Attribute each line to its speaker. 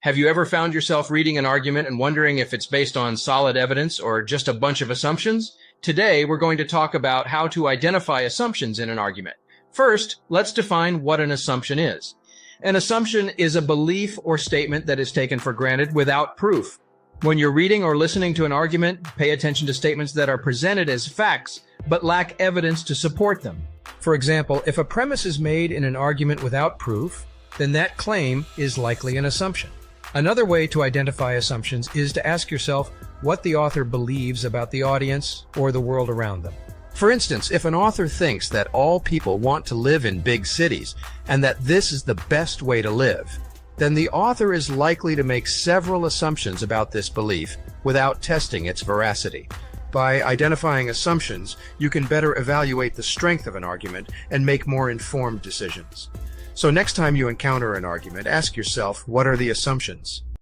Speaker 1: Have you ever found yourself reading an argument and wondering if it's based on solid evidence or just a bunch of assumptions? Today, we're going to talk about how to identify assumptions in an argument. First, let's define what an assumption is. An assumption is a belief or statement that is taken for granted without proof. When you're reading or listening to an argument, pay attention to statements that are presented as facts but lack evidence to support them. For example, if a premise is made in an argument without proof, then that claim is likely an assumption. Another way to identify assumptions is to ask yourself what the author believes about the audience or the world around them. For instance, if an author thinks that all people want to live in big cities and that this is the best way to live, then the author is likely to make several assumptions about this belief without testing its veracity. By identifying assumptions, you can better evaluate the strength of an argument and make more informed decisions. So next time you encounter an argument, ask yourself, what are the assumptions?